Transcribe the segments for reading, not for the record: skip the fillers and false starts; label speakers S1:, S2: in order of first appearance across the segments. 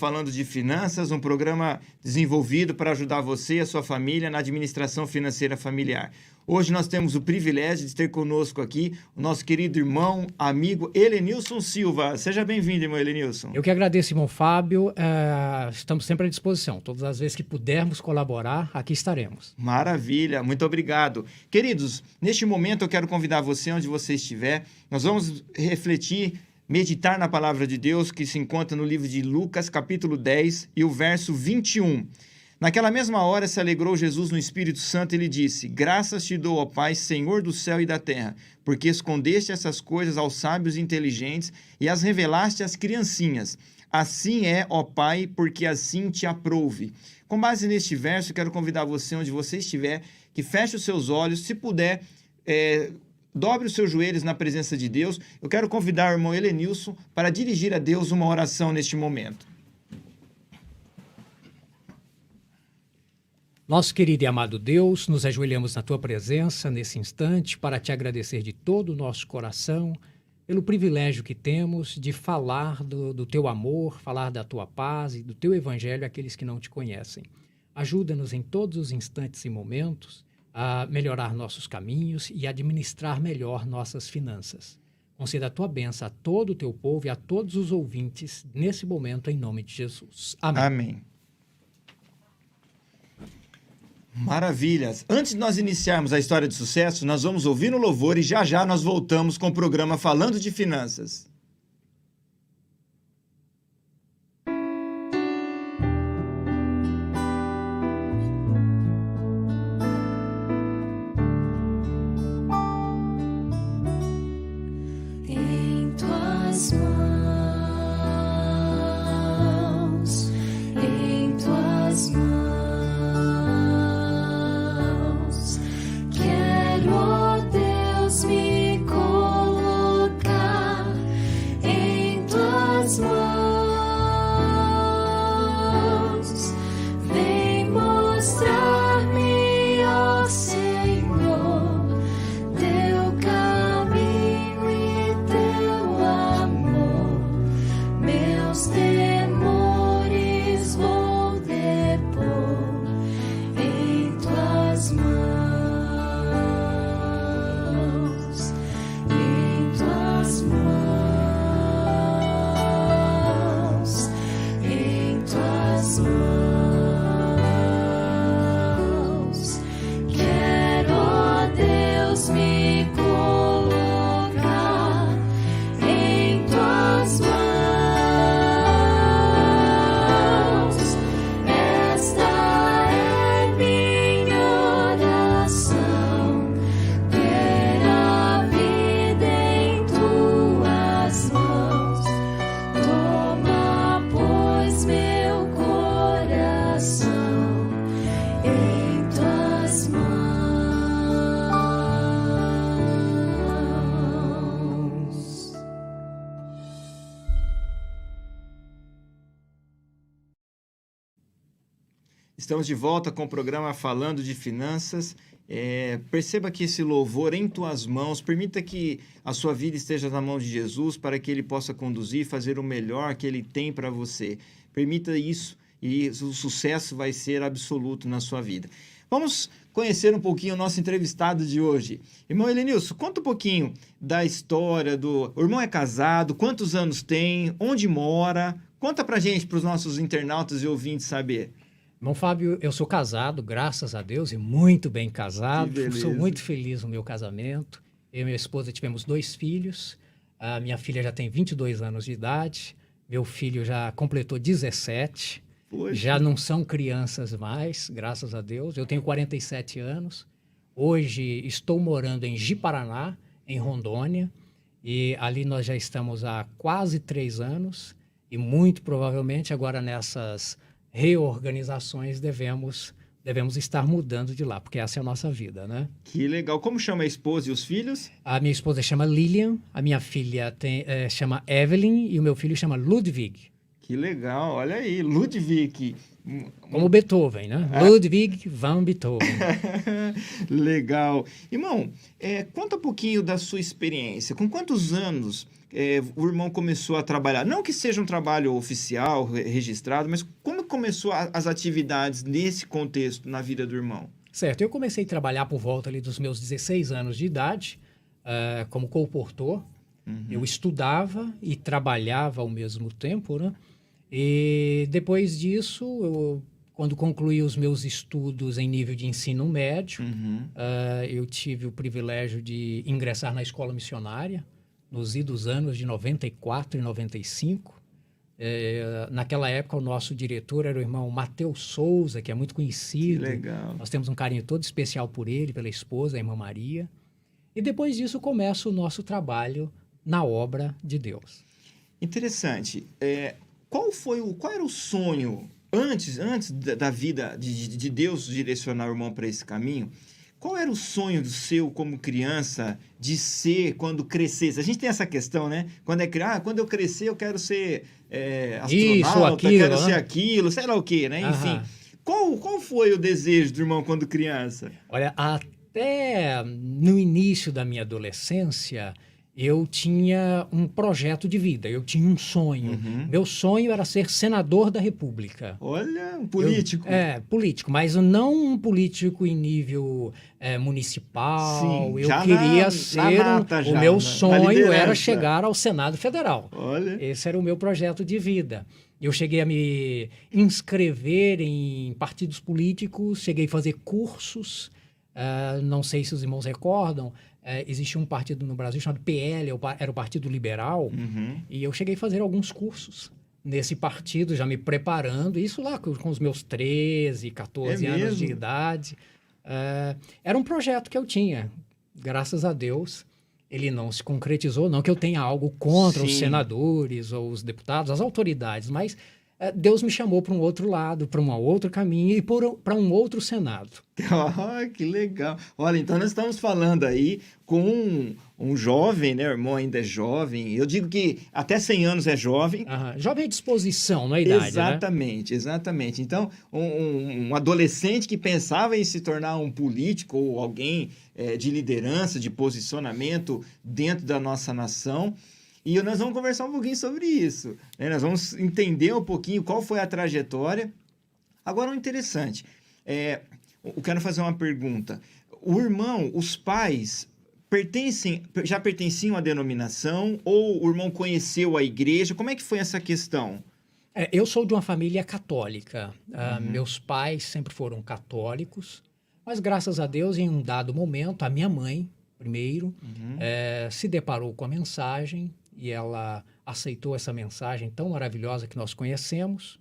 S1: Falando de Finanças, um programa desenvolvido para ajudar você e a sua família na administração financeira familiar. Hoje nós temos o privilégio de ter conosco aqui o nosso querido irmão, amigo Helenilson Silva. Seja bem-vindo, irmão Helenilson.
S2: Eu que agradeço, irmão Fábio. Estamos sempre à disposição. Todas as vezes que pudermos colaborar, aqui estaremos.
S1: Maravilha, muito obrigado. Queridos, neste momento eu quero convidar você, onde você estiver, nós vamos refletir, meditar na palavra de Deus que se encontra no livro de Lucas, capítulo 10 e o verso 21. Naquela mesma hora se alegrou Jesus no Espírito Santo e lhe disse: Graças te dou, ó Pai, Senhor do céu e da terra, porque escondeste essas coisas aos sábios e inteligentes e as revelaste às criancinhas. Assim é, ó Pai, porque assim te aprouve. Com base neste verso, quero convidar você, onde você estiver, que feche os seus olhos, se puder, dobre os seus joelhos na presença de Deus. Eu quero convidar o irmão Helenilson para dirigir a Deus uma oração neste momento.
S2: Nosso querido e amado Deus, nos ajoelhamos na Tua presença nesse instante para te agradecer de todo o nosso coração pelo privilégio que temos de falar do Teu amor, falar da Tua paz e do Teu Evangelho àqueles que não te conhecem. Ajuda-nos em todos os instantes e momentos a melhorar nossos caminhos e administrar melhor nossas finanças. Conceda a Tua bênção a todo o Teu povo e a todos os ouvintes nesse momento, em nome de Jesus. Amém.
S1: Amém. Maravilhas! Antes de nós iniciarmos a história de sucesso, nós vamos ouvir no louvor e já já nós voltamos com o programa Falando de Finanças.
S3: Em tuas mãos, em tuas mãos.
S1: Estamos de volta com o programa Falando de Finanças. Perceba que esse louvor em tuas mãos, permita que a sua vida esteja na mão de Jesus para que Ele possa conduzir e fazer o melhor que Ele tem para você. Permita isso e o sucesso vai ser absoluto na sua vida. Vamos conhecer um pouquinho o nosso entrevistado de hoje. Irmão Helenilson, conta um pouquinho da história do... O irmão é casado, quantos anos tem, onde mora? Conta pra gente, para os nossos internautas e ouvintes saber.
S2: Irmão Fábio, eu sou casado, graças a Deus, e muito bem casado. Sou muito feliz no meu casamento. Eu e minha esposa tivemos 2 filhos. A minha filha já tem 22 anos de idade. Meu filho já completou 17. Poxa. Já não são crianças mais, graças a Deus. Eu tenho 47 anos. Hoje estou morando em Ji-Paraná, em Rondônia. E ali nós já estamos há quase 3 anos. E muito provavelmente agora nessas reorganizações devemos estar mudando de lá, porque essa é a nossa vida, né?
S1: Que legal. Como chama a esposa e os filhos?
S2: A minha esposa chama Lilian, a minha filha chama Evelyn e o meu filho chama Ludwig.
S1: Que legal, olha aí, Ludwig.
S2: Como Beethoven, né?
S1: É.
S2: Ludwig van Beethoven.
S1: Legal. Irmão, conta um pouquinho da sua experiência. Com quantos anos o irmão começou a trabalhar? Não que seja um trabalho oficial, registrado, mas como começou as atividades nesse contexto na vida do irmão?
S2: Certo, eu comecei a trabalhar por volta ali dos meus 16 anos de idade, como colportor. Eu estudava e trabalhava ao mesmo tempo, né? E depois disso, quando concluí os meus estudos em nível de ensino médio, eu tive o privilégio de ingressar na escola missionária nos idos anos de 94 e 95. Naquela época, o nosso diretor era o irmão Mateus Souza, que é muito conhecido.
S1: Que legal.
S2: Nós temos um carinho todo especial por ele, pela esposa, a irmã Maria. E depois disso começa o nosso trabalho na obra de Deus.
S1: Interessante. Qual era o sonho antes da vida de Deus direcionar o irmão para esse caminho? Qual era o sonho do seu como criança de ser quando crescesse? A gente tem essa questão, né? Quando eu crescer eu quero ser astronauta, quero ser aquilo, sei lá o quê, né? Enfim, qual foi o desejo do irmão quando criança?
S2: Olha, até no início da minha adolescência, eu tinha um projeto de vida, eu tinha um sonho. Meu sonho era ser senador da República.
S1: Olha, um político.
S2: Político, mas não um político em nível municipal.
S1: Sim,
S2: eu queria ser... o meu sonho era chegar ao Senado Federal.
S1: Olha.
S2: Esse era o meu projeto de vida. Eu cheguei a me inscrever em partidos políticos, cheguei a fazer cursos. Não sei se os irmãos recordam, existia um partido no Brasil chamado PL, era o Partido Liberal, e eu cheguei a fazer alguns cursos nesse partido, já me preparando, isso lá com os meus 13, 14 anos de idade. Era um projeto que eu tinha, graças a Deus. Ele não se concretizou, não que eu tenha algo contra os senadores ou os deputados, as autoridades, mas Deus me chamou para um outro lado, para um outro caminho e para um outro Senado.
S1: Que legal. Olha, então nós estamos falando aí com um jovem, né? O irmão ainda é jovem. Eu digo que até 100 anos é jovem.
S2: Jovem à disposição, não é idade,
S1: exatamente, né? Exatamente. Então, um adolescente que pensava em se tornar um político ou alguém de liderança, de posicionamento dentro da nossa nação. E nós vamos conversar um pouquinho sobre isso, né? Nós vamos entender um pouquinho qual foi a trajetória. Agora, o interessante, eu quero fazer uma pergunta. O irmão, os pais, já pertenciam à denominação ou o irmão conheceu a igreja? Como é que foi essa questão?
S2: Eu sou de uma família católica. Meus pais sempre foram católicos, mas graças a Deus, em um dado momento, a minha mãe, primeiro, se deparou com a mensagem e ela aceitou essa mensagem tão maravilhosa que nós conhecemos.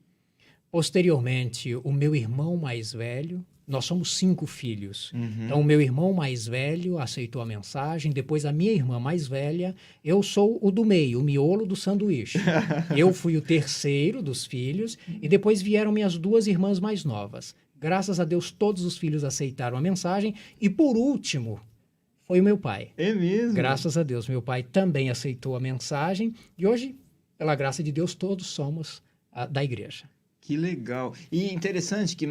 S2: Posteriormente, o meu irmão mais velho, nós somos 5 filhos. Então, o meu irmão mais velho aceitou a mensagem. Depois, a minha irmã mais velha. Eu sou o do meio, o miolo do sanduíche. Eu fui o terceiro dos filhos. E depois vieram minhas 2 irmãs mais novas. Graças a Deus, todos os filhos aceitaram a mensagem. E, por último, foi o meu pai.
S1: É mesmo?
S2: Graças a Deus, meu pai também aceitou a mensagem. E hoje, pela graça de Deus, todos somos da igreja.
S1: Que legal. E interessante que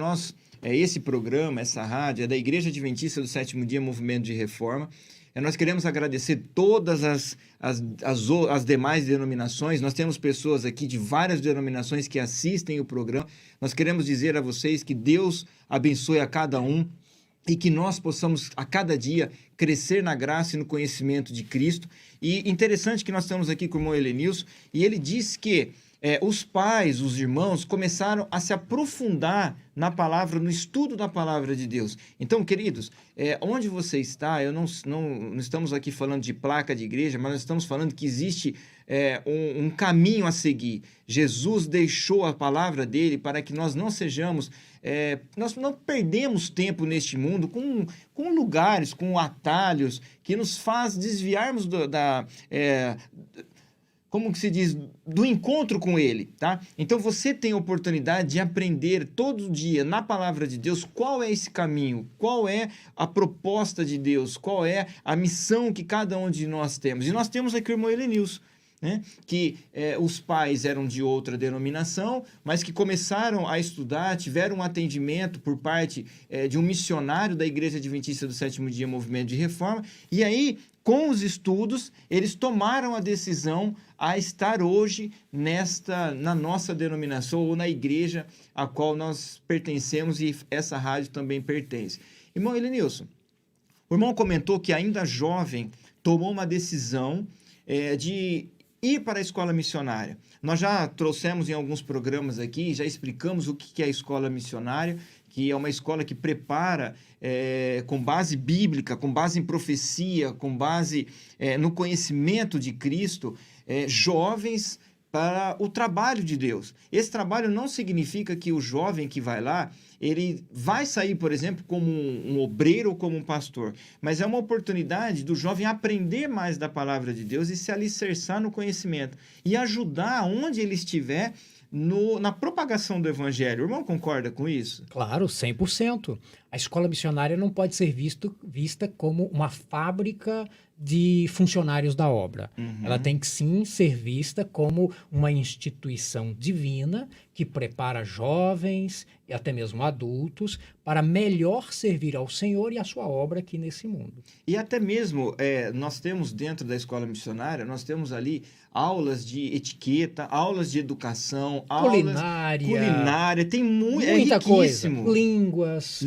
S1: esse programa, essa rádio, é da Igreja Adventista do Sétimo Dia, Movimento de Reforma. Nós queremos agradecer todas as demais denominações. Nós temos pessoas aqui de várias denominações que assistem o programa. Nós queremos dizer a vocês que Deus abençoe a cada um e que nós possamos, a cada dia, crescer na graça e no conhecimento de Cristo. E interessante que nós estamos aqui com o irmão Helenilson, e ele disse que os pais, os irmãos, começaram a se aprofundar na palavra, no estudo da palavra de Deus. Então, queridos, onde você está, não estamos aqui falando de placa de igreja, mas nós estamos falando que existe um caminho a seguir. Jesus deixou a palavra dele para que nós não sejamos... nós não perdemos tempo neste mundo com lugares, com atalhos, que nos faz desviarmos como que se diz, do encontro com ele, tá? Então você tem a oportunidade de aprender todo dia na palavra de Deus qual é esse caminho, qual é a proposta de Deus, qual é a missão que cada um de nós temos. E nós temos aqui o irmão Helenilson. né? Que os pais eram de outra denominação, mas que começaram a estudar, tiveram um atendimento por parte de um missionário da Igreja Adventista do Sétimo Dia, Movimento de Reforma, e aí, com os estudos, eles tomaram a decisão a estar hoje na nossa denominação ou na igreja a qual nós pertencemos e essa rádio também pertence. Irmão Elenilson, o irmão comentou que ainda jovem tomou uma decisão de ir para a escola missionária. Nós já trouxemos em alguns programas aqui, já explicamos o que é a escola missionária, que é uma escola que prepara com base bíblica, com base em profecia, com base no conhecimento de Cristo, jovens para o trabalho de Deus. Esse trabalho não significa que o jovem que vai lá, ele vai sair, por exemplo, como um obreiro ou como um pastor, mas é uma oportunidade do jovem aprender mais da palavra de Deus e se alicerçar no conhecimento e ajudar onde ele estiver na propagação do evangelho. O irmão concorda com isso?
S2: Claro, 100%. A escola missionária não pode ser vista como uma fábrica de funcionários da obra. Ela tem que sim ser vista como uma instituição divina que prepara jovens e até mesmo adultos para melhor servir ao Senhor e à sua obra aqui nesse mundo.
S1: E até mesmo, nós temos dentro da escola missionária, nós temos ali aulas de etiqueta, aulas de educação, culinária, tem
S2: muita coisa. Línguas.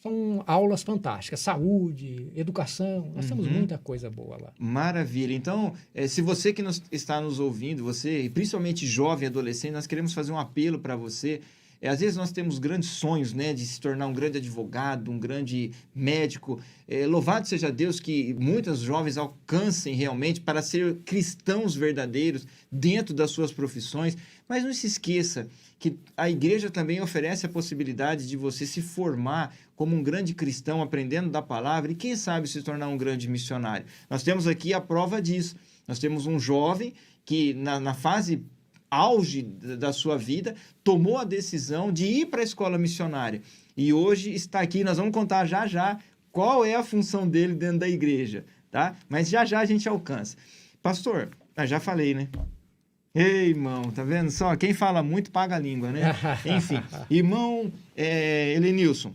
S2: São aulas fantásticas, saúde, educação, nós temos muita coisa boa lá.
S1: Maravilha. Então, se você que está nos ouvindo, você, principalmente jovem, adolescente, nós queremos fazer um apelo para você. Às vezes nós temos grandes sonhos, né, de se tornar um grande advogado, um grande médico. Louvado seja Deus que muitos jovens alcancem realmente para ser cristãos verdadeiros dentro das suas profissões. Mas não se esqueça que a igreja também oferece a possibilidade de você se formar como um grande cristão, aprendendo da palavra e, quem sabe, se tornar um grande missionário. Nós temos aqui a prova disso. Nós temos um jovem que, na fase auge da sua vida, tomou a decisão de ir para a escola missionária. E hoje está aqui, nós vamos contar já qual é a função dele dentro da igreja, tá? Mas já a gente alcança. Pastor, já falei, né? Ei, irmão, tá vendo só? Quem fala muito paga a língua, né? Enfim, irmão Elenilson,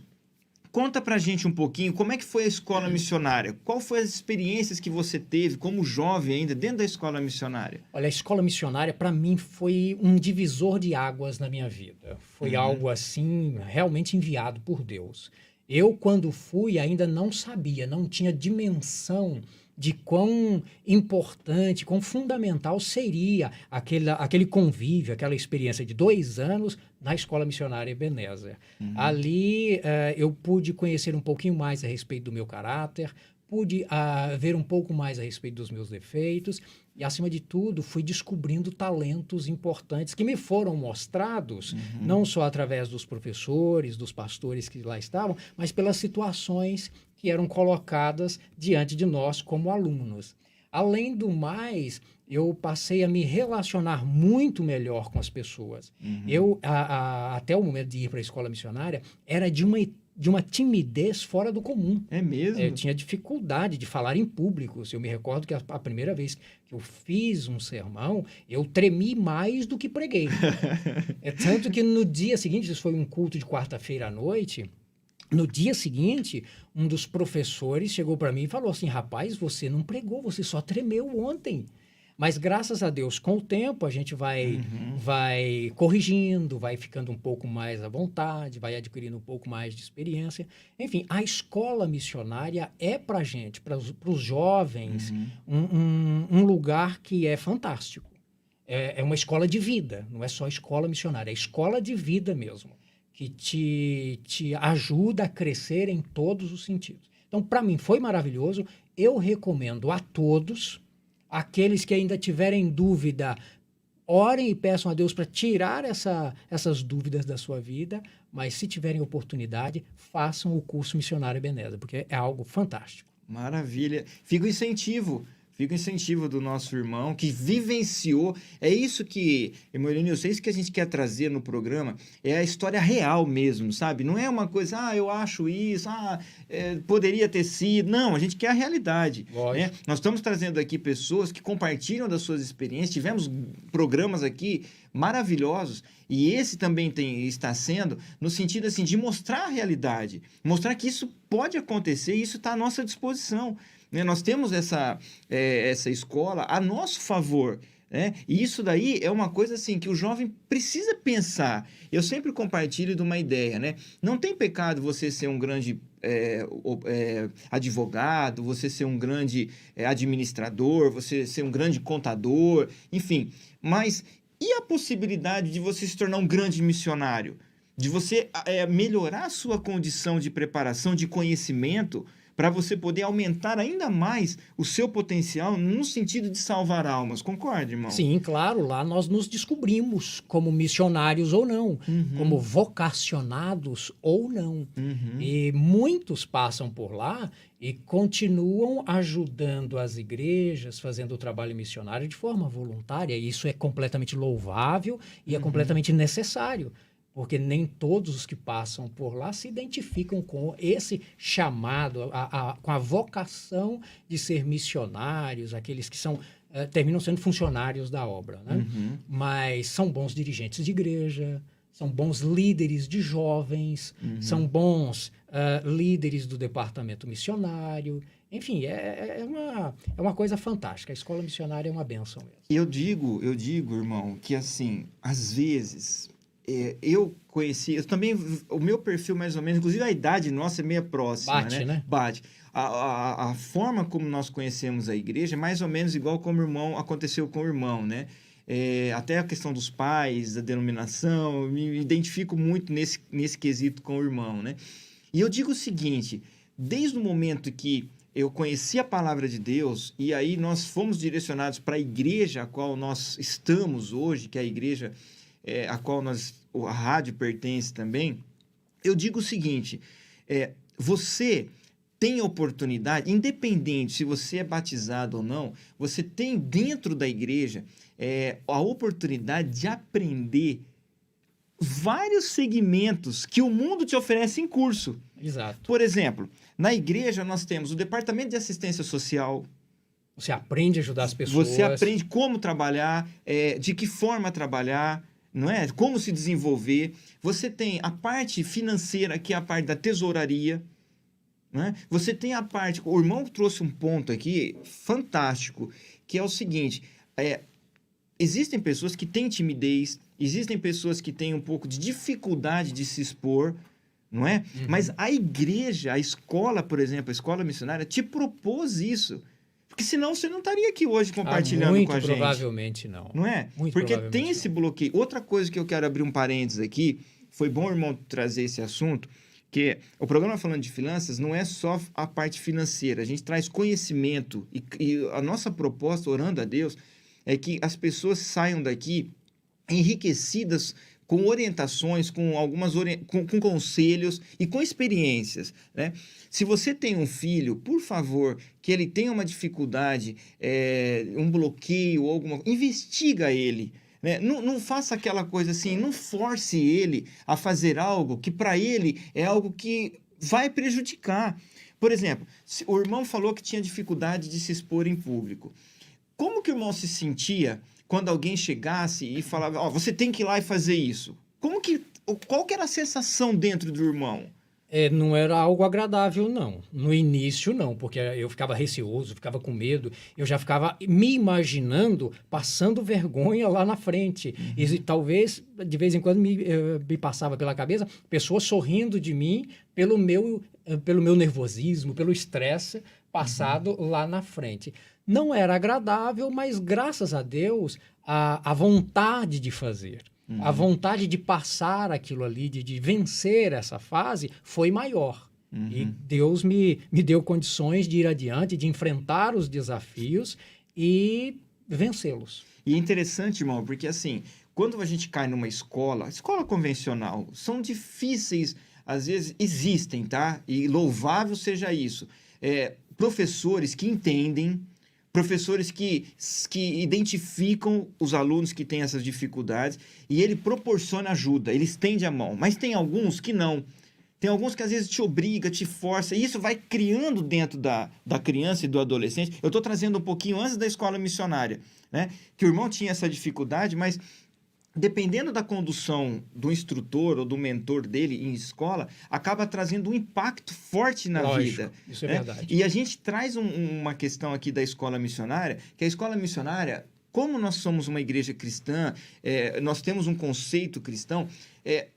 S1: conta pra gente um pouquinho como é que foi a escola missionária. Qual foi as experiências que você teve como jovem ainda dentro da escola missionária?
S2: Olha, a escola missionária para mim foi um divisor de águas na minha vida. Foi algo assim, realmente enviado por Deus. Eu, quando fui, ainda não sabia, não tinha dimensão de quão importante, quão fundamental seria aquele convívio, aquela experiência de 2 anos na Escola Missionária Ebenezer. Ali eu pude conhecer um pouquinho mais a respeito do meu caráter, pude ver um pouco mais a respeito dos meus defeitos e, acima de tudo, fui descobrindo talentos importantes que me foram mostrados, não só através dos professores, dos pastores que lá estavam, mas pelas situações que eram colocadas diante de nós como alunos. Além do mais, eu passei a me relacionar muito melhor com as pessoas. Eu, até o momento de ir para a escola missionária, era de uma timidez fora do comum.
S1: É mesmo?
S2: Eu tinha dificuldade de falar em público. Eu me recordo que a primeira vez que eu fiz um sermão, eu tremi mais do que preguei. Tanto que no dia seguinte, isso foi um culto de quarta-feira à noite, no dia seguinte, um dos professores chegou para mim e falou assim: rapaz, você não pregou, você só tremeu ontem. Mas, graças a Deus, com o tempo, a gente vai corrigindo, vai ficando um pouco mais à vontade, vai adquirindo um pouco mais de experiência. Enfim, a escola missionária é para a gente, para os jovens, um lugar que é fantástico. É uma escola de vida, não é só escola missionária, é escola de vida mesmo, que te ajuda a crescer em todos os sentidos. Então, para mim, foi maravilhoso. Eu recomendo a todos, aqueles que ainda tiverem dúvida, orem e peçam a Deus para tirar essas dúvidas da sua vida, mas se tiverem oportunidade, façam o curso Missionário Ebenezer, porque é algo fantástico.
S1: Maravilha. Fica o incentivo. Fica o incentivo do nosso irmão que vivenciou. É isso que, irmão Elenilson, é isso que a gente quer trazer no programa. É a história real mesmo, sabe? Não é uma coisa, eu acho isso, poderia ter sido. Não, a gente quer a realidade. Né? Nós estamos trazendo aqui pessoas que compartilham das suas experiências. Tivemos programas aqui maravilhosos. E esse também está sendo no sentido assim, de mostrar a realidade. Mostrar que isso pode acontecer e isso está à nossa disposição. Né? Nós temos essa escola a nosso favor. Né? E isso daí é uma coisa assim que o jovem precisa pensar. Eu sempre compartilho de uma ideia. Né? Não tem pecado você ser um grande advogado, você ser um grande administrador, você ser um grande contador, enfim. Mas e a possibilidade de você se tornar um grande missionário? De você melhorar a sua condição de preparação, de conhecimento, para você poder aumentar ainda mais o seu potencial no sentido de salvar almas. Concorda, irmão?
S2: Sim, claro. Lá nós nos descobrimos como missionários ou não, como vocacionados ou não. E muitos passam por lá e continuam ajudando as igrejas, fazendo o trabalho missionário de forma voluntária. E isso é completamente louvável e é completamente necessário. Porque nem todos os que passam por lá se identificam com esse chamado, com a vocação de ser missionários, aqueles que terminam sendo funcionários da obra. Né? Mas são bons dirigentes de igreja, são bons líderes de jovens, são bons líderes do departamento missionário. Enfim, é uma coisa fantástica. A escola missionária é uma bênção mesmo.
S1: Eu digo, irmão, que assim, às vezes... eu também, o meu perfil mais ou menos, inclusive a idade nossa é meio próxima,
S2: Bate, né?
S1: Bate. A forma como nós conhecemos a igreja é mais ou menos igual como aconteceu com o irmão, né? Até a questão dos pais, da denominação, eu me identifico muito nesse quesito com o irmão, né? E eu digo o seguinte, desde o momento que eu conheci a palavra de Deus e aí nós fomos direcionados para a igreja a qual nós estamos hoje, que é a igreja... a qual a rádio pertence também, eu digo o seguinte, você tem oportunidade, independente se você é batizado ou não, você tem dentro da igreja a oportunidade de aprender vários segmentos que o mundo te oferece em curso.
S2: Exato.
S1: Por exemplo, na igreja nós temos o departamento de assistência social.
S2: Você aprende a ajudar as pessoas.
S1: Você aprende como trabalhar, de que forma trabalhar, não é? Como se desenvolver. Você tem a parte financeira, que é a parte da tesouraria. Não é? Você tem a parte... O irmão trouxe um ponto aqui fantástico, que é o seguinte. Existem pessoas que têm timidez, existem pessoas que têm um pouco de dificuldade de se expor, não é? Mas a igreja, a escola, por exemplo, a escola missionária, te propôs isso. Porque senão você não estaria aqui hoje compartilhando com a gente.
S2: Muito provavelmente não.
S1: Não é?
S2: Muito
S1: Porque tem esse bloqueio. Outra coisa que eu quero abrir um parênteses aqui, foi bom o irmão trazer esse assunto, que o programa falando de finanças não é só a parte financeira, a gente traz conhecimento e a nossa proposta, orando a Deus, é que as pessoas saiam daqui enriquecidas com orientações, com com conselhos e com experiências, né? Se você tem um filho, por favor, que ele tenha uma dificuldade, um bloqueio, investiga ele, né? Não faça aquela coisa assim, não force ele a fazer algo que para ele é algo que vai prejudicar. Por exemplo, o irmão falou que tinha dificuldade de se expor em público. Como que o irmão se sentia quando alguém chegasse e falava, você tem que ir lá e fazer isso? Qual que era a sensação dentro do irmão?
S2: Não era algo agradável, não. No início, não, porque eu ficava receoso, ficava com medo, eu já ficava me imaginando passando vergonha lá na frente. E talvez, de vez em quando, me passava pela cabeça pessoas sorrindo de mim pelo meu nervosismo, pelo estresse passado lá na frente. Não era agradável, mas graças a Deus, a vontade de fazer, a vontade de passar aquilo ali, de vencer essa fase, foi maior. E Deus me deu condições de ir adiante, de enfrentar os desafios e vencê-los.
S1: E é interessante, irmão, porque assim, quando a gente cai numa escola convencional, são difíceis, às vezes existem, tá? E louvável seja isso. Professores que entendem, professores que identificam os alunos que têm essas dificuldades e ele proporciona ajuda, ele estende a mão. Mas tem alguns que não. Tem alguns que às vezes te obriga, te força, e isso vai criando dentro da criança e do adolescente. Eu estou trazendo um pouquinho antes da escola missionária, né? Que o irmão tinha essa dificuldade, mas dependendo da condução do instrutor ou do mentor dele em escola, acaba trazendo um impacto forte na
S2: Lógico,
S1: vida.
S2: isso é
S1: né?
S2: verdade.
S1: E a gente traz uma questão aqui da escola missionária, que a escola missionária, como nós somos uma igreja cristã, nós temos um conceito cristão,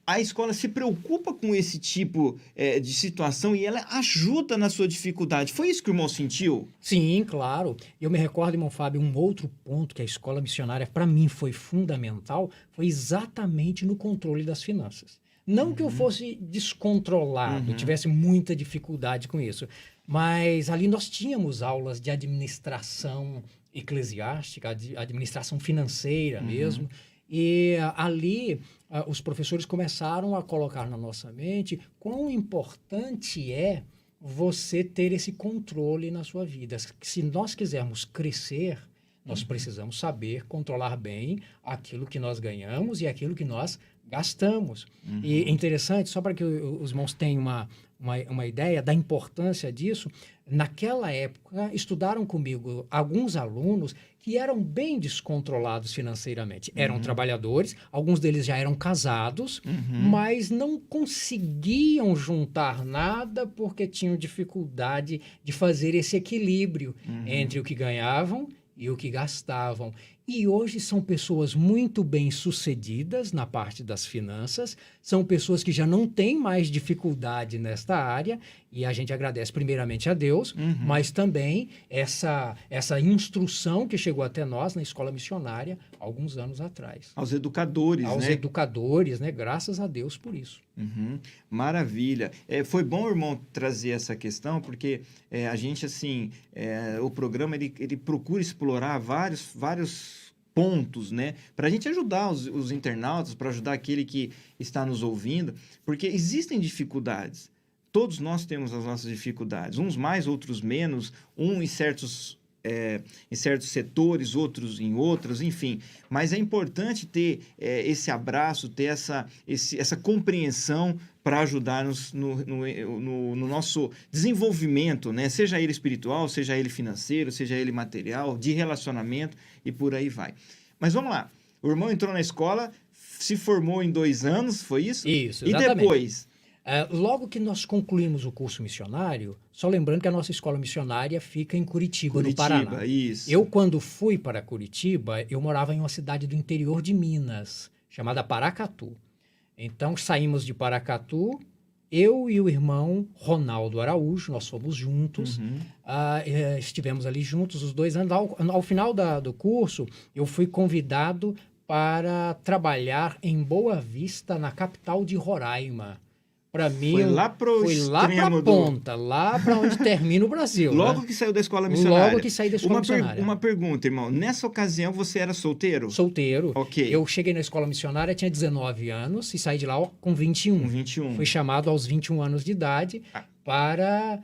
S1: a escola se preocupa com esse tipo de situação e ela ajuda na sua dificuldade. Foi isso que o irmão sentiu?
S2: Sim, claro. Eu me recordo, irmão Fábio, um outro ponto que a escola missionária, para mim, foi fundamental, foi exatamente no controle das finanças. Não que eu fosse descontrolado, tivesse muita dificuldade com isso, mas ali nós tínhamos aulas de administração eclesiástica, administração financeira mesmo, e ali os professores começaram a colocar na nossa mente quão importante é você ter esse controle na sua vida. Se nós quisermos crescer, nós precisamos saber controlar bem aquilo que nós ganhamos e aquilo que nós gastamos. E é interessante, só para que os irmãos tenham uma ideia da importância disso, naquela época estudaram comigo alguns alunos que eram bem descontrolados financeiramente. Eram trabalhadores, alguns deles já eram casados, mas não conseguiam juntar nada porque tinham dificuldade de fazer esse equilíbrio entre o que ganhavam e o que gastavam. E hoje são pessoas muito bem-sucedidas na parte das finanças, são pessoas que já não têm mais dificuldade nesta área, e a gente agradece primeiramente a Deus, mas também essa instrução que chegou até nós na escola missionária alguns anos atrás.
S1: Aos educadores,
S2: Aos
S1: né?
S2: educadores, né? Graças a Deus por isso.
S1: Maravilha. Foi bom, irmão, trazer essa questão, porque a gente, assim, o programa, ele procura explorar vários pontos, né? Para a gente ajudar os internautas, para ajudar aquele que está nos ouvindo, porque existem dificuldades. Todos nós temos as nossas dificuldades, uns mais, outros menos, em certos setores, outros em outros, enfim. Mas é importante ter esse abraço, ter essa compreensão para ajudar-nos no nosso desenvolvimento, né? Seja ele espiritual, seja ele financeiro, seja ele material, de relacionamento e por aí vai. Mas vamos lá. O irmão entrou na escola, se formou em 2 anos, foi isso?
S2: Isso,
S1: E
S2: exatamente.
S1: depois?
S2: Logo que nós concluímos o curso missionário, só lembrando que a nossa escola missionária fica em Curitiba, no Paraná.
S1: Isso.
S2: Eu, quando fui para Curitiba, eu morava em uma cidade do interior de Minas, chamada Paracatu. Então, saímos de Paracatu, eu e o irmão Ronaldo Araújo, nós fomos juntos, estivemos ali juntos os 2 anos. Ao final do curso, eu fui convidado para trabalhar em Boa Vista, na capital de Roraima. Para mim,
S1: foi lá
S2: para ponta, lá para onde termina o Brasil.
S1: Logo, né? Que saiu da escola missionária.
S2: Logo que saí da escola missionária.
S1: Uma pergunta, irmão. Nessa ocasião, você era solteiro?
S2: Solteiro.
S1: Ok.
S2: Eu cheguei na escola missionária, tinha 19 anos e saí de lá com 21.
S1: Com 21.
S2: Fui chamado aos 21 anos de idade para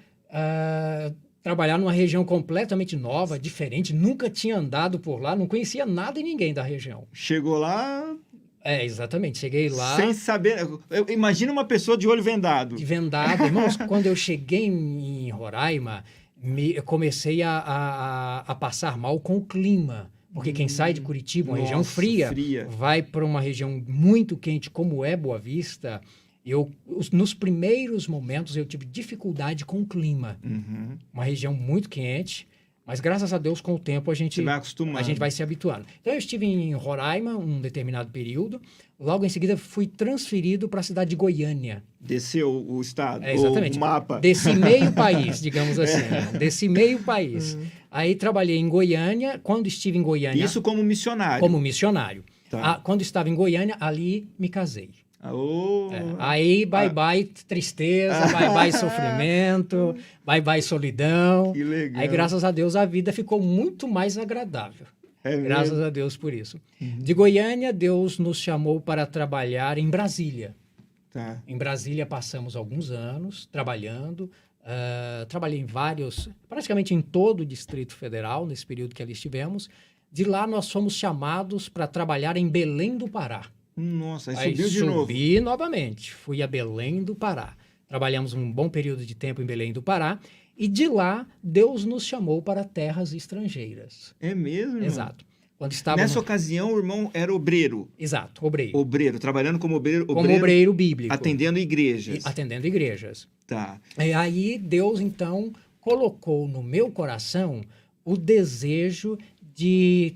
S2: trabalhar numa região completamente nova, diferente. Nunca tinha andado por lá, não conhecia nada e ninguém da região.
S1: Chegou lá...
S2: Exatamente. Cheguei lá...
S1: Sem saber... Imagina uma pessoa de olho vendado.
S2: De vendado. Irmãos, quando eu cheguei em Roraima, eu comecei a passar mal com o clima. Porque quem sai de Curitiba, uma região fria, vai para uma região muito quente, como é Boa Vista. Nos primeiros momentos, eu tive dificuldade com o clima. Uma região muito quente. Mas, graças a Deus, com o tempo, a gente vai se habituando. Então, eu estive em Roraima um determinado período. Logo em seguida, fui transferido para a cidade de Goiânia.
S1: Desceu o estado,
S2: exatamente.
S1: O mapa.
S2: Desci meio país, digamos assim. Desci meio país. Aí, trabalhei em Goiânia. Quando estive em Goiânia...
S1: Isso como missionário.
S2: Como missionário.
S1: Tá.
S2: Quando estava em Goiânia, ali me casei.
S1: Oh.
S2: Aí, bye tristeza, bye sofrimento, bye solidão.
S1: Que legal.
S2: Aí, graças a Deus, a vida ficou muito mais agradável. Graças a Deus por isso. De Goiânia, Deus nos chamou para trabalhar em Brasília.
S1: Tá.
S2: Em Brasília, passamos alguns anos trabalhando. Trabalhei em praticamente em todo o Distrito Federal, nesse período que ali estivemos. De lá nós fomos chamados para trabalhar em Belém do Pará.
S1: Nossa, aí
S2: Aí
S1: subiu de novo.
S2: subi novamente, fui a Belém do Pará. Trabalhamos um bom período de tempo em Belém do Pará. E de lá, Deus nos chamou para terras estrangeiras.
S1: É mesmo, irmão?
S2: Exato. Quando estava
S1: Nessa ocasião, o irmão era obreiro.
S2: Exato, obreiro.
S1: Obreiro, trabalhando como obreiro.
S2: Como obreiro bíblico.
S1: Atendendo igrejas.
S2: Atendendo igrejas.
S1: Tá.
S2: E aí, Deus, então, colocou no meu coração o desejo de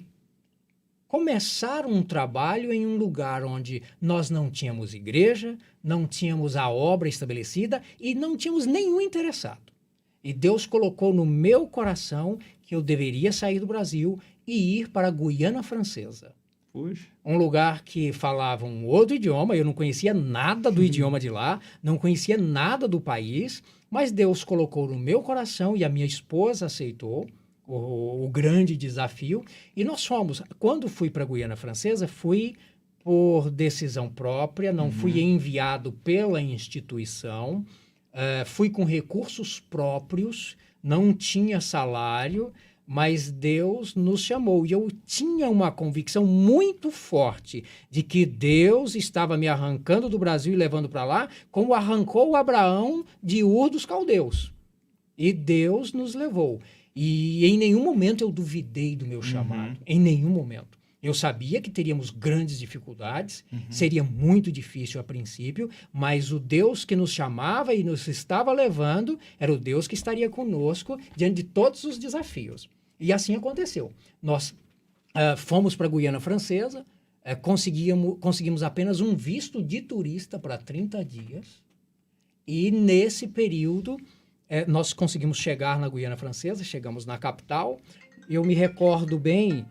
S2: começar um trabalho em um lugar onde nós não tínhamos igreja, não tínhamos a obra estabelecida e não tínhamos nenhum interessado. E Deus colocou no meu coração que eu deveria sair do Brasil e ir para a Guiana Francesa.
S1: Puxa.
S2: Um lugar que falava um outro idioma, eu não conhecia nada do idioma de lá, não conhecia nada do país, mas Deus colocou no meu coração e a minha esposa aceitou o grande desafio. E nós fomos. Quando fui para a Guiana Francesa, fui por decisão própria, não fui enviado pela instituição, fui com recursos próprios, não tinha salário, mas Deus nos chamou. E eu tinha uma convicção muito forte de que Deus estava me arrancando do Brasil e levando para lá, como arrancou Abraão de Ur dos Caldeus. E Deus nos levou. E em nenhum momento eu duvidei do meu chamado. Em nenhum momento. Eu sabia que teríamos grandes dificuldades, seria muito difícil a princípio, mas o Deus que nos chamava e nos estava levando era o Deus que estaria conosco diante de todos os desafios. E assim aconteceu. Nós fomos para a Guiana Francesa, conseguimos apenas um visto de turista para 30 dias, e nesse período nós conseguimos chegar na Guiana Francesa, chegamos na capital. Eu me recordo bem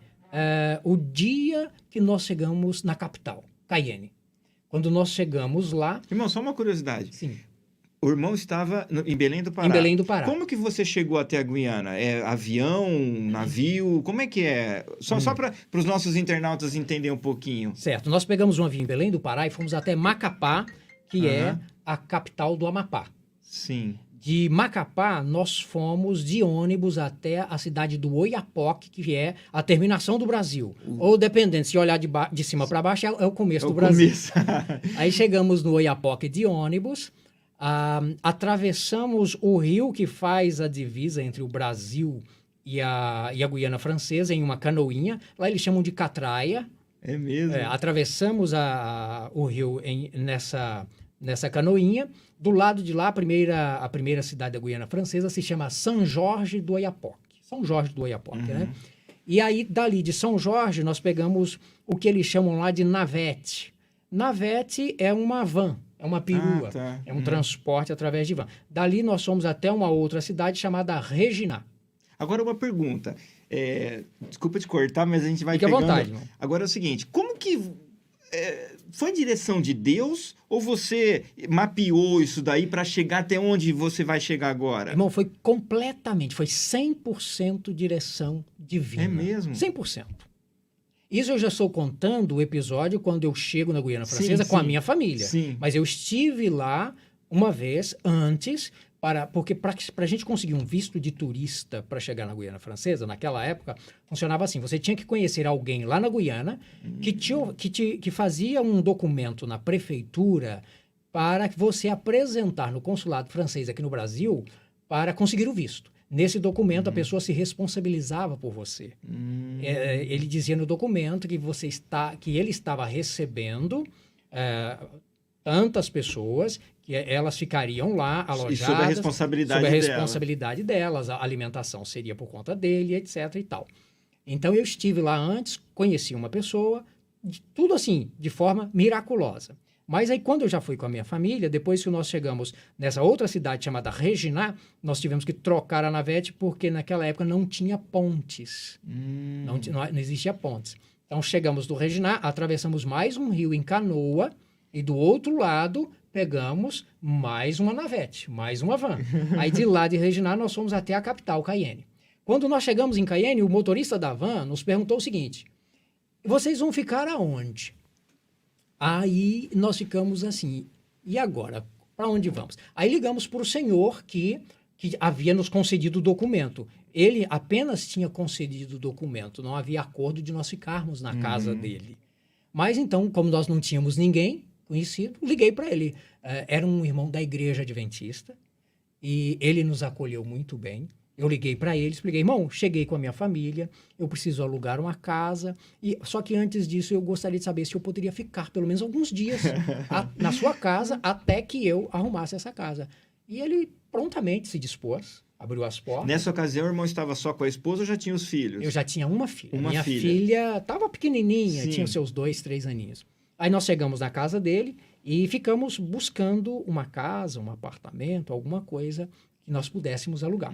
S2: o dia que nós chegamos na capital, Cayenne. Quando nós chegamos lá...
S1: Irmão, só uma curiosidade.
S2: Sim.
S1: O irmão estava em Belém do Pará.
S2: Em Belém do Pará.
S1: Como que você chegou até a Guiana? É avião, navio? Como é que é? Só para os nossos internautas entenderem um pouquinho.
S2: Certo. Nós pegamos um avião em Belém do Pará e fomos até Macapá, que é a capital do Amapá.
S1: Sim.
S2: De Macapá, nós fomos de ônibus até a cidade do Oiapoque, que é a terminação do Brasil. Ou, dependendo, se olhar de cima para baixo, é o começo do Brasil.
S1: Começo.
S2: Aí chegamos no Oiapoque de ônibus, atravessamos o rio que faz a divisa entre o Brasil e a Guiana Francesa em uma canoinha. Lá eles chamam de catraia.
S1: É mesmo?
S2: Atravessamos o rio nessa canoinha. Do lado de lá, a primeira cidade da Guiana Francesa se chama São Jorge do Oiapoque. São Jorge do Oiapoque, né? E aí, dali de São Jorge, nós pegamos o que eles chamam lá de navete. Navete é uma van, é uma perua, é um transporte através de van. Dali nós fomos até uma outra cidade chamada Regina.
S1: Agora uma pergunta. Desculpa te cortar, mas a gente vai
S2: Fique
S1: pegando...
S2: à vontade, irmão.
S1: Agora é o seguinte, como que... foi direção de Deus ou você mapeou isso daí para chegar até onde você vai chegar agora?
S2: Irmão, foi 100% direção divina.
S1: É mesmo?
S2: 100%. Isso eu já estou contando o episódio quando eu chego na Guiana Francesa com a minha família.
S1: Sim.
S2: Mas eu estive lá uma vez antes, porque para a gente conseguir um visto de turista para chegar na Guiana Francesa, naquela época, funcionava assim. Você tinha que conhecer alguém lá na Guiana que fazia um documento na prefeitura para você apresentar no consulado francês aqui no Brasil para conseguir o visto. Nesse documento, a pessoa se responsabilizava por você. Ele dizia no documento que ele estava recebendo tantas pessoas que elas ficariam lá alojadas. E sob a responsabilidade delas. A alimentação seria por conta dele, etc. e tal. Então, eu estive lá antes, conheci uma pessoa, tudo assim, de forma miraculosa. Mas aí, quando eu já fui com a minha família, depois que nós chegamos nessa outra cidade chamada Regina, nós tivemos que trocar a navete porque naquela época não tinha pontes. Não existia pontes. Então, chegamos do Regina, atravessamos mais um rio em canoa e do outro lado pegamos mais uma navete, mais uma van. Aí, de lá de Regina, nós fomos até a capital, Cayenne. Quando nós chegamos em Cayenne, o motorista da van nos perguntou o seguinte: vocês vão ficar aonde? Aí nós ficamos assim, e agora? Para onde vamos? Aí ligamos para o senhor que que havia nos concedido o documento. Ele apenas tinha concedido o documento, não havia acordo de nós ficarmos na casa dele. Mas então, como nós não tínhamos ninguém conhecido, liguei para ele. Era um irmão da igreja adventista e ele nos acolheu muito bem. Eu liguei para ele, expliquei, irmão, cheguei com a minha família, eu preciso alugar uma casa, só que antes disso eu gostaria de saber se eu poderia ficar pelo menos alguns dias na sua casa até que eu arrumasse essa casa. E ele prontamente se dispôs, abriu as portas.
S1: Nessa ocasião, o irmão estava só com a esposa ou já tinha os filhos?
S2: Eu já tinha uma filha.
S1: Uma
S2: Minha
S1: filha.
S2: filha estava pequenininha,
S1: Sim.
S2: tinha os seus 2, 3 aninhos. Aí nós chegamos na casa dele e ficamos buscando uma casa, um apartamento, alguma coisa que nós pudéssemos alugar.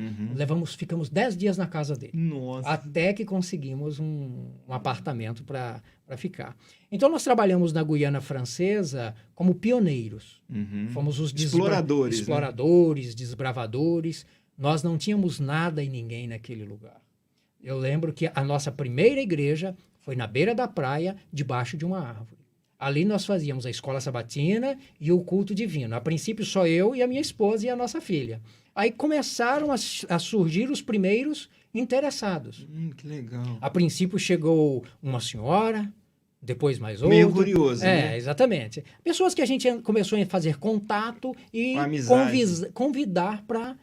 S2: Ficamos 10 dias na casa dele.
S1: Nossa.
S2: Até que conseguimos um apartamento para ficar. Então, nós trabalhamos na Guiana Francesa como pioneiros. Fomos os
S1: Exploradores, né?
S2: exploradores, desbravadores. Nós não tínhamos nada e ninguém naquele lugar. Eu lembro que a nossa primeira igreja foi na beira da praia, debaixo de uma árvore. Ali nós fazíamos a escola sabatina e o culto divino. A princípio, só eu e a minha esposa e a nossa filha. Aí começaram a surgir os primeiros interessados.
S1: Que legal.
S2: A princípio chegou uma senhora, depois mais outra.
S1: Meio curioso, né?
S2: Exatamente. Pessoas que a gente começou a fazer contato e
S1: Amizade.
S2: convidar para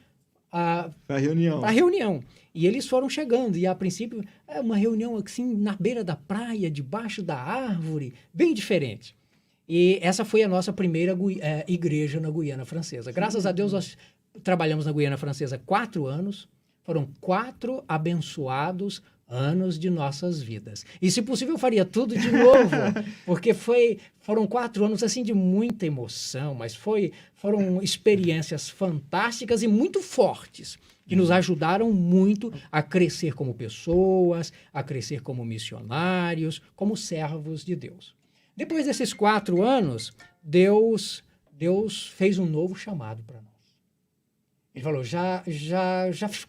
S1: Pra reunião.
S2: a reunião. E eles foram chegando, e a princípio, uma reunião assim, na beira da praia, debaixo da árvore, bem diferente. E essa foi a nossa primeira igreja na Guiana Francesa. Graças a Deus, nós trabalhamos na Guiana Francesa 4 anos, foram 4 abençoados anos de nossas vidas. E, se possível, eu faria tudo de novo, porque foram 4 anos assim de muita emoção, mas foram experiências fantásticas e muito fortes, que nos ajudaram muito a crescer como pessoas, a crescer como missionários, como servos de Deus. Depois desses 4 anos, Deus fez um novo chamado para nós. Ele falou, já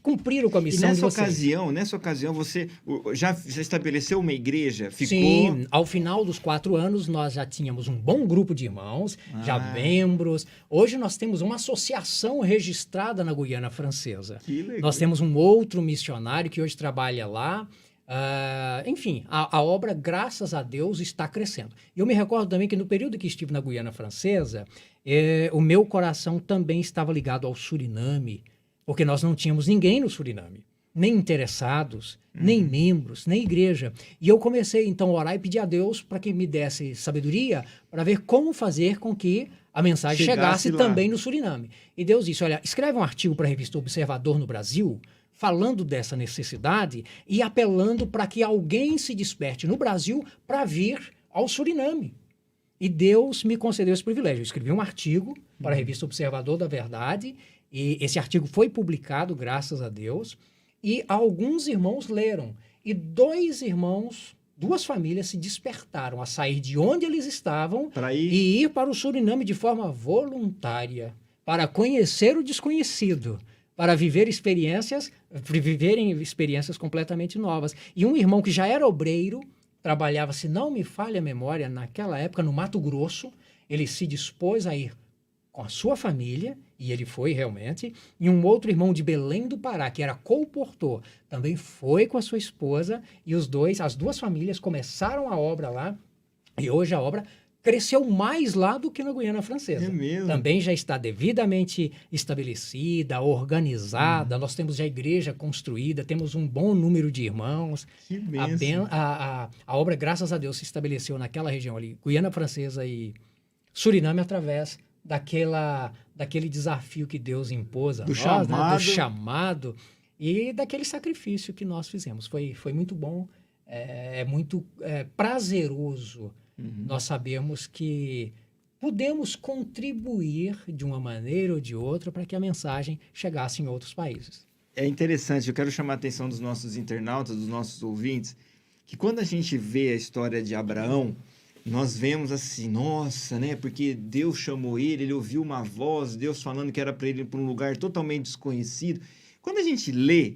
S2: cumpriram com a missão de vocês.
S1: Nessa ocasião, você já estabeleceu uma igreja? Ficou...
S2: Sim, ao final dos 4 anos, nós já tínhamos um bom grupo de irmãos, já membros. Hoje nós temos uma associação registrada na Guiana Francesa.
S1: Que legal.
S2: Nós temos um outro missionário que hoje trabalha lá. Enfim, a obra, graças a Deus, está crescendo. E eu me recordo também que no período que estive na Guiana Francesa, o meu coração também estava ligado ao Suriname, porque nós não tínhamos ninguém no Suriname, nem interessados, nem membros, nem igreja. E eu comecei, então, a orar e pedir a Deus para que me desse sabedoria para ver como fazer com que a mensagem chegasse também no Suriname. E Deus disse, olha, escreve um artigo para a revista Observador no Brasil, falando dessa necessidade e apelando para que alguém se desperte no Brasil para vir ao Suriname. E Deus me concedeu esse privilégio. Eu escrevi um artigo para a revista Observador da Verdade, e esse artigo foi publicado, graças a Deus, e alguns irmãos leram. E 2 irmãos, 2 famílias se despertaram a sair de onde eles estavam e ir para o Suriname de forma voluntária, para conhecer o desconhecido, para viverem experiências completamente novas. E um irmão que já era obreiro, trabalhava, se não me falha a memória, naquela época no Mato Grosso, ele se dispôs a ir com a sua família, e ele foi realmente, e um outro irmão de Belém do Pará, que era colportor, também foi com a sua esposa, e as 2 famílias começaram a obra lá, e hoje a obra cresceu mais lá do que na Guiana Francesa.
S1: É mesmo?
S2: Também já está devidamente estabelecida, organizada, nós temos já a igreja construída, temos um bom número de irmãos.
S1: Que bênção.
S2: A obra, graças a Deus, se estabeleceu naquela região ali, Guiana Francesa e Suriname, através daquele desafio que Deus impôs a nós, né? Do chamado e daquele sacrifício que nós fizemos. Foi muito bom, muito prazeroso. Nós sabemos que podemos contribuir de uma maneira ou de outra para que a mensagem chegasse em outros países.
S1: É interessante, eu quero chamar a atenção dos nossos internautas, dos nossos ouvintes, que quando a gente vê a história de Abraão, nós vemos assim, nossa, né? Porque Deus chamou ele ouviu uma voz, Deus falando que era para ele ir para um lugar totalmente desconhecido. Quando a gente lê,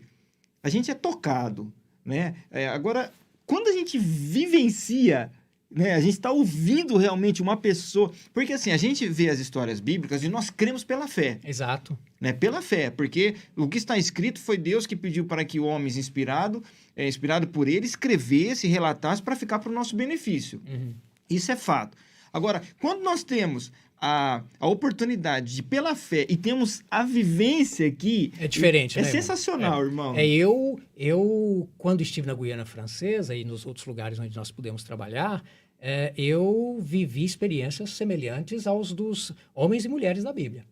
S1: a gente é tocado, né? Agora, quando a gente vivencia, né, a gente está ouvindo realmente uma pessoa... Porque assim, a gente vê as histórias bíblicas e nós cremos pela fé.
S2: Exato.
S1: né? Pela fé, porque o que está escrito foi Deus que pediu para que homens inspirado por ele, escrevesse, relatasse para ficar para o nosso benefício. Isso é fato. Agora, quando nós temos a oportunidade de, pela fé, e temos a vivência aqui...
S2: É diferente,
S1: é
S2: né,
S1: sensacional, irmão.
S2: Eu, quando estive na Guiana Francesa e nos outros lugares onde nós pudemos trabalhar, eu vivi experiências semelhantes aos dos homens e mulheres da Bíblia.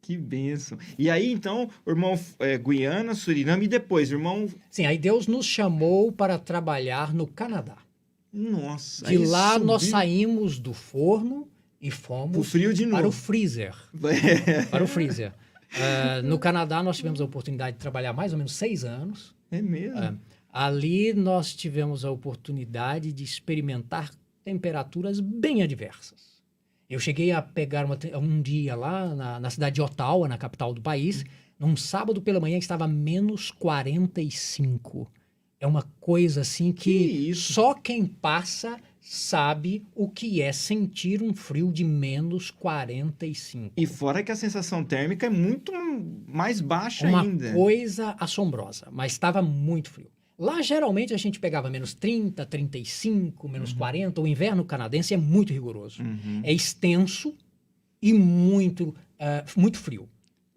S1: Que bênção. E aí, então, o irmão Guiana, Suriname, e depois, irmão...
S2: Sim, aí Deus nos chamou para trabalhar no Canadá.
S1: Nossa.
S2: De lá nós saímos do forno e fomos
S1: pro frio de novo.
S2: para o freezer. Para o freezer. No Canadá nós tivemos a oportunidade de trabalhar mais ou menos 6 anos.
S1: É mesmo?
S2: Ali nós tivemos a oportunidade de experimentar temperaturas bem adversas. Eu cheguei a pegar um dia lá na cidade de Ottawa, na capital do país, num sábado pela manhã estava menos 45. É uma coisa assim que só quem passa sabe o que é sentir um frio de menos 45.
S1: E fora que a sensação térmica é muito mais baixa ainda.
S2: Uma coisa assombrosa, mas estava muito frio. Lá, geralmente, a gente pegava menos 30, 35, menos 40. O inverno canadense é muito rigoroso. É extenso e muito frio.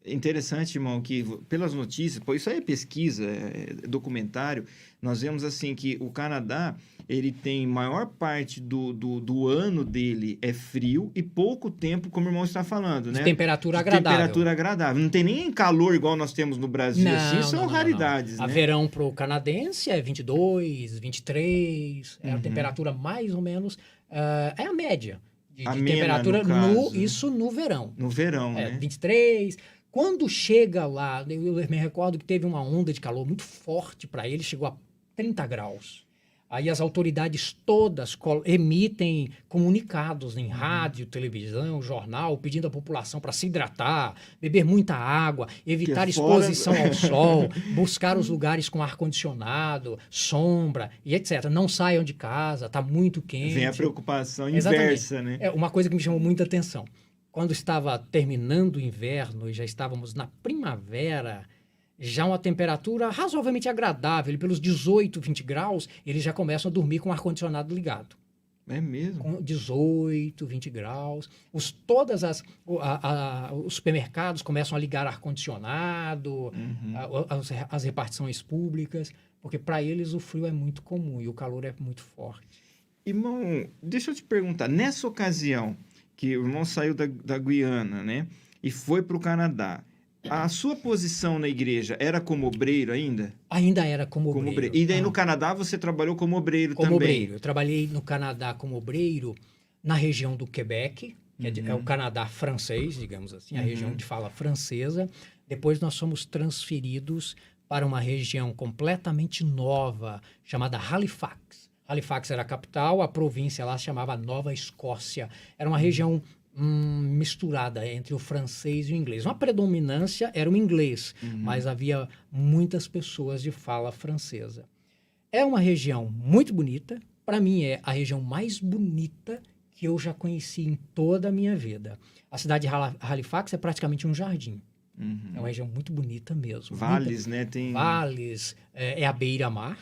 S1: Interessante, irmão, que pelas notícias, isso aí é pesquisa, é documentário, nós vemos assim que o Canadá, ele tem maior parte do ano dele é frio e pouco tempo, como o irmão está falando, né?
S2: De temperatura agradável.
S1: Temperatura agradável. Não tem nem calor igual nós temos no Brasil, são raridades, né?
S2: A verão para o canadense é 22, 23, é a temperatura mais ou menos, é a média de temperatura, isso no verão.
S1: No verão, né?
S2: 23... Quando chega lá, eu me recordo que teve uma onda de calor muito forte para ele, chegou a 30 graus. Aí as autoridades todas emitem comunicados em rádio, televisão, jornal, pedindo à população para se hidratar, beber muita água, evitar exposição ao sol, buscar os lugares com ar-condicionado, sombra e etc. Não saiam de casa, está muito quente.
S1: Vem a preocupação inversa, né?
S2: É uma coisa que me chamou muita atenção. Quando estava terminando o inverno e já estávamos na primavera, já uma temperatura razoavelmente agradável, pelos 18, 20 graus, eles já começam a dormir com o ar-condicionado ligado.
S1: É mesmo?
S2: Com 18, 20 graus. Os supermercados começam a ligar ar-condicionado, as repartições públicas, porque para eles o frio é muito comum e o calor é muito forte.
S1: Irmão, deixa eu te perguntar, nessa ocasião que o irmão saiu da Guiana, né, e foi para o Canadá, a sua posição na igreja era como obreiro ainda?
S2: Ainda era como obreiro.
S1: E daí no Canadá você trabalhou como obreiro também?
S2: Como obreiro. Eu trabalhei no Canadá como obreiro na região do Quebec, que é o Canadá francês, digamos assim, a região de fala francesa. Depois nós fomos transferidos para uma região completamente nova, chamada Halifax. Halifax era a capital, a província lá se chamava Nova Escócia. Era uma região misturada entre o francês e o inglês. Uma predominância era o inglês, mas havia muitas pessoas de fala francesa. É uma região muito bonita. Para mim, é a região mais bonita que eu já conheci em toda a minha vida. A cidade de Halifax é praticamente um jardim. É uma região muito bonita mesmo.
S1: Vales, né?
S2: Vales, é a beira-mar,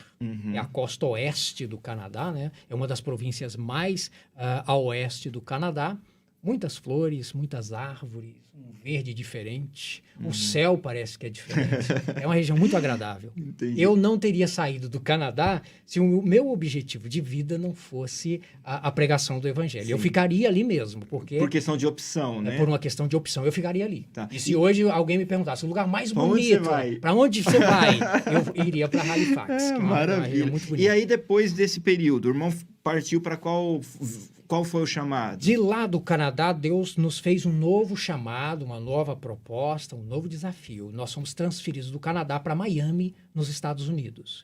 S2: é a costa oeste do Canadá, né? É uma das províncias mais a oeste do Canadá. Muitas flores, muitas árvores, um verde diferente. O céu parece que é diferente. É uma região muito agradável.
S1: Entendi.
S2: Eu não teria saído do Canadá se o meu objetivo de vida não fosse a pregação do evangelho. Sim. Eu ficaria ali mesmo, porque...
S1: Por questão de opção, né?
S2: Por uma questão de opção, eu ficaria ali.
S1: Tá.
S2: E se hoje alguém me perguntasse o lugar mais bonito, para onde você vai? Eu iria para Halifax, que é uma região muito bonita.
S1: E aí, depois desse período, o irmão partiu para qual foi o chamado?
S2: De lá do Canadá, Deus nos fez um novo chamado, uma nova proposta, um novo desafio. Nós fomos transferidos do Canadá para Miami, nos Estados Unidos.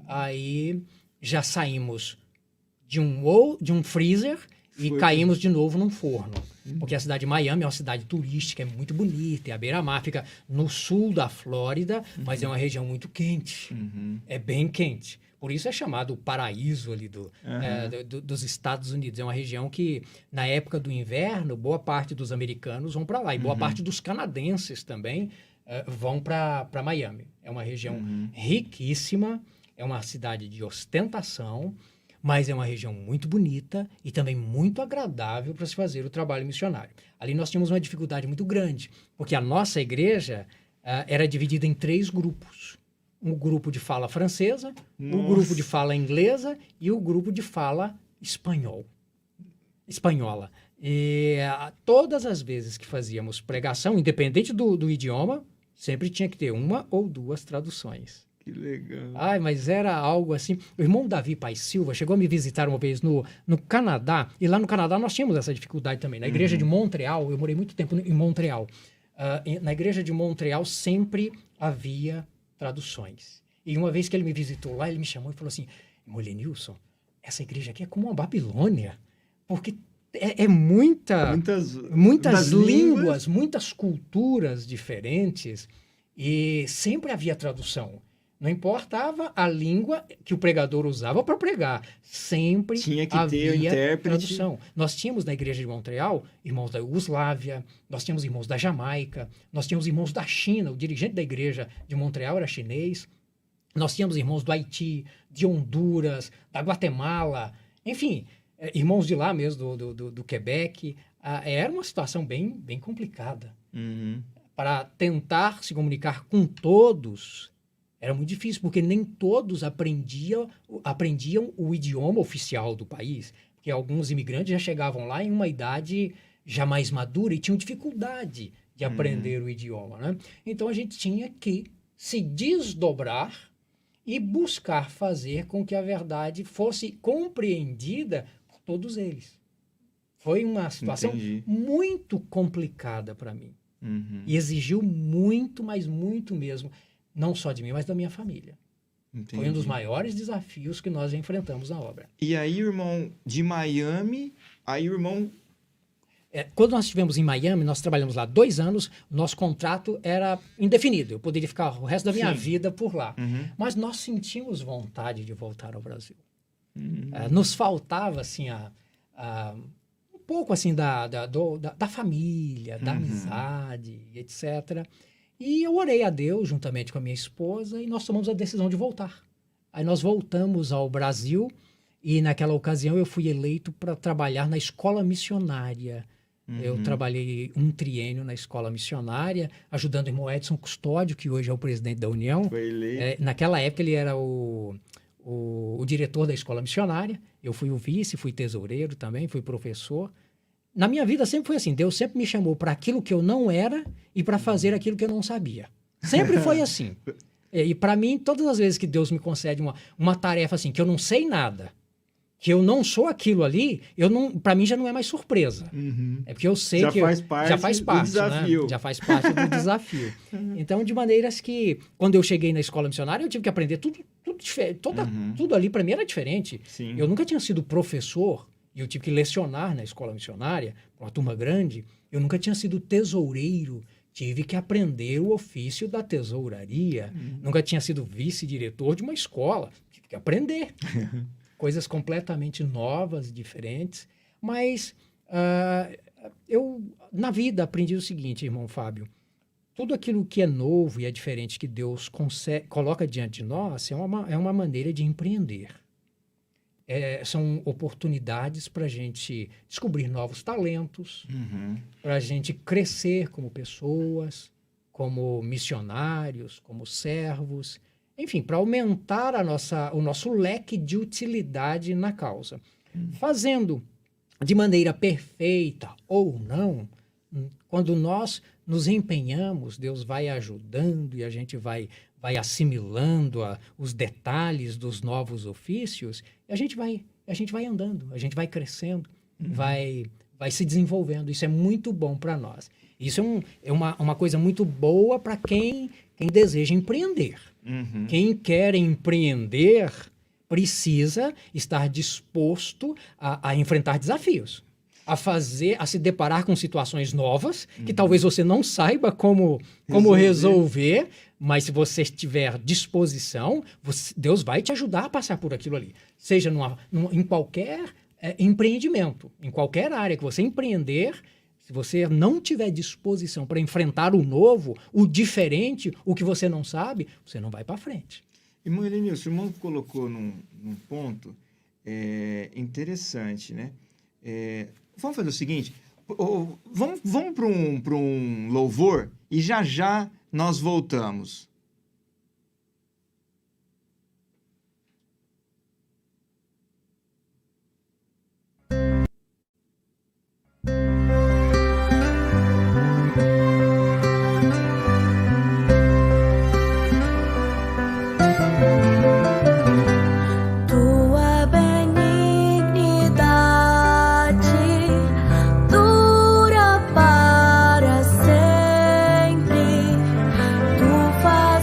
S2: Aí já saímos de um freezer e caímos de novo num forno. Porque a cidade de Miami é uma cidade turística, é muito bonita, é a beira-mar, fica no sul da Flórida, mas é uma região muito quente. É bem quente. Por isso é chamado o paraíso ali dos Estados Unidos. É uma região que, na época do inverno, boa parte dos americanos vão para lá. E boa parte dos canadenses também vão para Miami. É uma região riquíssima, é uma cidade de ostentação, mas é uma região muito bonita e também muito agradável para se fazer o trabalho missionário. Ali nós tínhamos uma dificuldade muito grande, porque a nossa igreja era dividida em 3 grupos. Um grupo de fala francesa, um grupo de fala inglesa e o grupo de fala espanhola. E todas as vezes que fazíamos pregação, independente do idioma, sempre tinha que ter 1 ou 2 traduções.
S1: Que legal.
S2: Ai, mas era algo assim. O irmão Davi Paz Silva chegou a me visitar uma vez no Canadá, e lá no Canadá nós tínhamos essa dificuldade também. Na igreja de Montreal, eu morei muito tempo em Montreal. Na igreja de Montreal sempre havia traduções. E uma vez que ele me visitou lá, ele me chamou e falou assim: Molenilson, essa igreja aqui é como uma Babilônia, porque muitas línguas, muitas culturas diferentes, e sempre havia tradução. Não importava a língua que o pregador usava para pregar, sempre
S1: tinha que
S2: havia
S1: ter intérprete.
S2: tradução. Nós tínhamos na igreja de Montreal irmãos da Iugoslávia, nós tínhamos irmãos da Jamaica, nós tínhamos irmãos da China, o dirigente da igreja de Montreal era chinês, nós tínhamos irmãos do Haiti, de Honduras, da Guatemala, enfim, irmãos de lá mesmo, do Quebec. Era uma situação bem complicada. Para tentar se comunicar com todos, era muito difícil, porque nem todos aprendiam o idioma oficial do país, porque alguns imigrantes já chegavam lá em uma idade já mais madura e tinham dificuldade de aprender o idioma, né? Então, a gente tinha que se desdobrar e buscar fazer com que a verdade fosse compreendida por todos eles. Foi uma situação muito complicada para mim. E exigiu muito, mas muito mesmo, não só de mim, mas da minha família.
S1: Entendi.
S2: Foi um dos maiores desafios que nós enfrentamos na obra.
S1: E aí, irmão, de Miami, aí o irmão...
S2: Quando nós estivemos em Miami, nós trabalhamos lá 2 anos, nosso contrato era indefinido. Eu poderia ficar o resto da minha vida por lá. Mas nós sentimos vontade de voltar ao Brasil. Nos faltava, assim, um pouco, assim, da família, da amizade, etc. E eu orei a Deus, juntamente com a minha esposa, e nós tomamos a decisão de voltar. Aí nós voltamos ao Brasil, e naquela ocasião eu fui eleito para trabalhar na escola missionária. Eu trabalhei um triênio na escola missionária, ajudando o irmão Edson Custódio, que hoje é o presidente da União.
S1: Foi eleito.
S2: Naquela época ele era o diretor da escola missionária. Eu fui o vice, fui tesoureiro também, fui professor. Na minha vida sempre foi assim, Deus sempre me chamou para aquilo que eu não era e para fazer aquilo que eu não sabia. Sempre foi assim. E para mim, todas as vezes que Deus me concede uma tarefa assim, que eu não sei nada, que eu não sou aquilo ali, para mim já não é mais surpresa. É porque eu sei que já faz parte do desafio. Né? Já faz parte do desafio. Então, de maneiras que, quando eu cheguei na escola missionária, eu tive que aprender tudo diferente. Tudo ali para mim era diferente.
S1: Sim.
S2: Eu nunca tinha sido professor, e eu tive que lecionar na escola missionária, uma turma grande. Eu nunca tinha sido tesoureiro, tive que aprender o ofício da tesouraria. Nunca tinha sido vice-diretor de uma escola, tive que aprender. Coisas completamente novas, diferentes. Mas eu, na vida, aprendi o seguinte, irmão Fábio. Tudo aquilo que é novo e é diferente que Deus coloca diante de nós é uma maneira de empreender. São oportunidades para a gente descobrir novos talentos, para a gente crescer como pessoas, como missionários, como servos, enfim, para aumentar o nosso leque de utilidade na causa. Fazendo de maneira perfeita ou não, quando nós nos empenhamos, Deus vai ajudando e a gente vai assimilando os detalhes dos novos ofícios, e a gente vai andando, a gente vai crescendo, vai se desenvolvendo. Isso é muito bom para nós. Isso é uma coisa muito boa para quem deseja empreender. Quem quer empreender precisa estar disposto a enfrentar desafios. a se deparar com situações novas, que talvez você não saiba como resolver, mas se você tiver disposição, Deus vai te ajudar a passar por aquilo ali. Seja em qualquer empreendimento, em qualquer área que você empreender, se você não tiver disposição para enfrentar o novo, o diferente, o que você não sabe, você não vai para frente.
S1: Irmão Elenilson, o irmão colocou num ponto interessante, né? Vamos fazer o seguinte, vamos para um louvor e já nós voltamos.
S3: Tua benignidade dura para sempre. Tu faz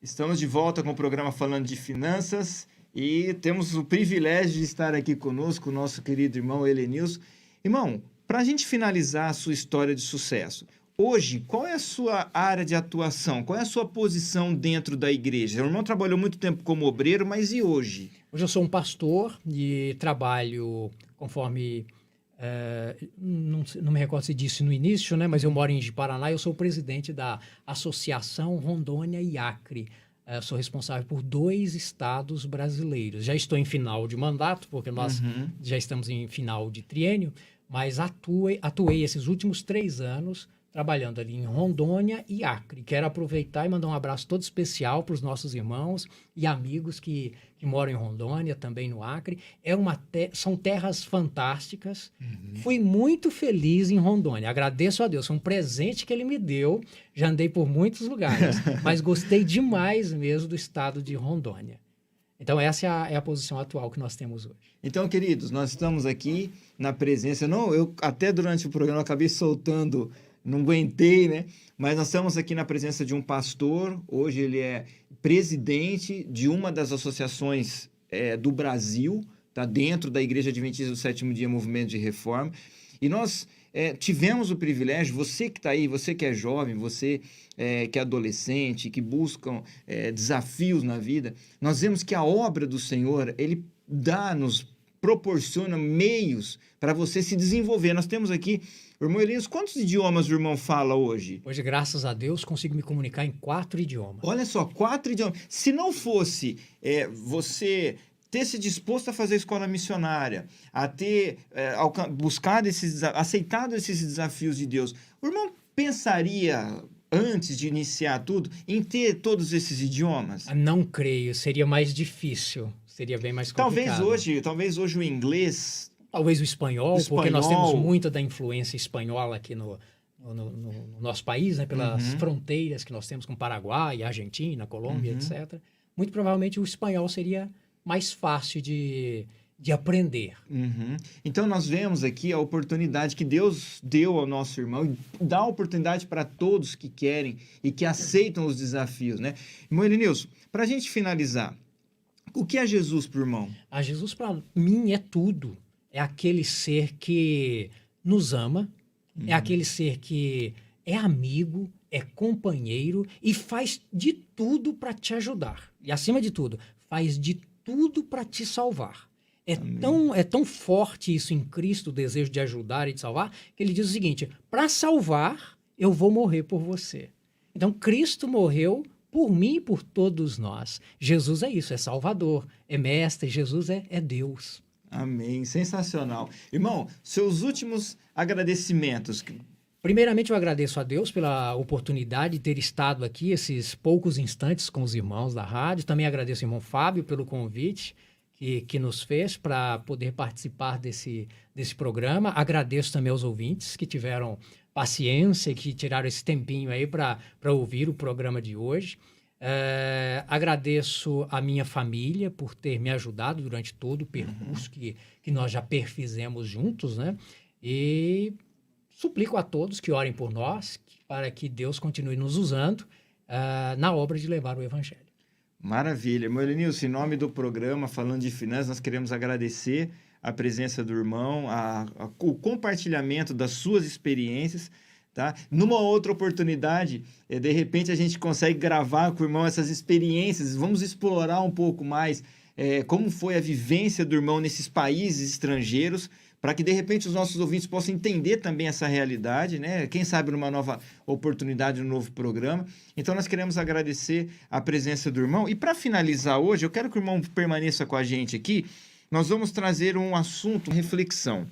S1: Estamos de volta com o programa Falando de Finanças e temos o privilégio de estar aqui conosco o nosso querido irmão Helenilson. Irmão, para a gente finalizar a sua história de sucesso, hoje, qual é a sua área de atuação? Qual é a sua posição dentro da igreja? O irmão trabalhou muito tempo como obreiro, mas e hoje?
S2: Hoje eu sou um pastor e trabalho conforme... não me recordo se disse no início, né? Mas eu moro em Paraná e eu sou o presidente da Associação Rondônia e Acre. Sou responsável por 2 estados brasileiros. Já estou em final de mandato, porque nós já estamos em final de triênio, mas atuei esses últimos 3 anos trabalhando ali em Rondônia e Acre. Quero aproveitar e mandar um abraço todo especial para os nossos irmãos e amigos que moram em Rondônia, também no Acre. São terras fantásticas. Fui muito feliz em Rondônia. Agradeço a Deus. Foi um presente que ele me deu. Já andei por muitos lugares, mas gostei demais mesmo do estado de Rondônia. Então, essa é a posição atual que nós temos hoje.
S1: Então, queridos, nós estamos aqui na presença... eu até durante o programa acabei soltando... Não aguentei, né? Mas nós estamos aqui na presença de um pastor. Hoje ele é presidente de uma das associações do Brasil, tá? Dentro da Igreja Adventista do Sétimo Dia Movimento de Reforma. E nós tivemos o privilégio, você que está aí, você que é jovem, você que é adolescente, que buscam desafios na vida, nós vemos que a obra do Senhor, Ele nos proporciona meios para você se desenvolver. Nós temos aqui... Irmão Elias, quantos idiomas o irmão fala hoje?
S2: Hoje, graças a Deus, consigo me comunicar em 4 idiomas.
S1: Olha só, 4 idiomas. Se não fosse você ter se disposto a fazer a escola missionária, a ter aceitado esses desafios de Deus, o irmão pensaria, antes de iniciar tudo, em ter todos esses idiomas?
S2: Não creio, seria mais difícil, seria bem mais complicado.
S1: Talvez hoje o inglês...
S2: Talvez o espanhol, porque nós temos muita da influência espanhola aqui no nosso país, né? Pelas fronteiras que nós temos com Paraguai, Argentina, Colômbia, etc. Muito provavelmente o espanhol seria mais fácil de aprender.
S1: Então, nós vemos aqui a oportunidade que Deus deu ao nosso irmão, e dá oportunidade para todos que querem e que aceitam os desafios, né? Irmão Elenilson, para a gente finalizar, o que é Jesus para o irmão?
S2: Jesus, para mim, é tudo. É aquele ser que nos ama, é aquele ser que é amigo, é companheiro e faz de tudo para te ajudar. E, acima de tudo, faz de tudo para te salvar. É tão forte isso em Cristo, o desejo de ajudar e de salvar, que ele diz o seguinte: para salvar, eu vou morrer por você. Então, Cristo morreu por mim e por todos nós. Jesus é isso, é Salvador, é Mestre, Jesus é Deus.
S1: Amém, sensacional. Irmão, seus últimos agradecimentos.
S2: Primeiramente, eu agradeço a Deus pela oportunidade de ter estado aqui esses poucos instantes com os irmãos da rádio. Também agradeço ao irmão Fábio pelo convite que nos fez para poder participar desse programa. Agradeço também aos ouvintes que tiveram paciência, que tiraram esse tempinho aí para ouvir o programa de hoje. Agradeço a minha família por ter me ajudado durante todo o percurso que nós já perfizemos juntos, né? E suplico a todos que orem por nós, para que Deus continue nos usando na obra de levar o Evangelho.
S1: Maravilha. Irmão Elenilson, em nome do programa Falando de Finanças, nós queremos agradecer a presença do irmão, o compartilhamento das suas experiências. Tá? Numa outra oportunidade, de repente a gente consegue gravar com o irmão essas experiências, vamos explorar um pouco mais como foi a vivência do irmão nesses países estrangeiros, para que de repente os nossos ouvintes possam entender também essa realidade, né? Quem sabe numa nova oportunidade, num novo programa. Então nós queremos agradecer a presença do irmão. E para finalizar hoje, eu quero que o irmão permaneça com a gente aqui. Nós vamos trazer um assunto, uma reflexão.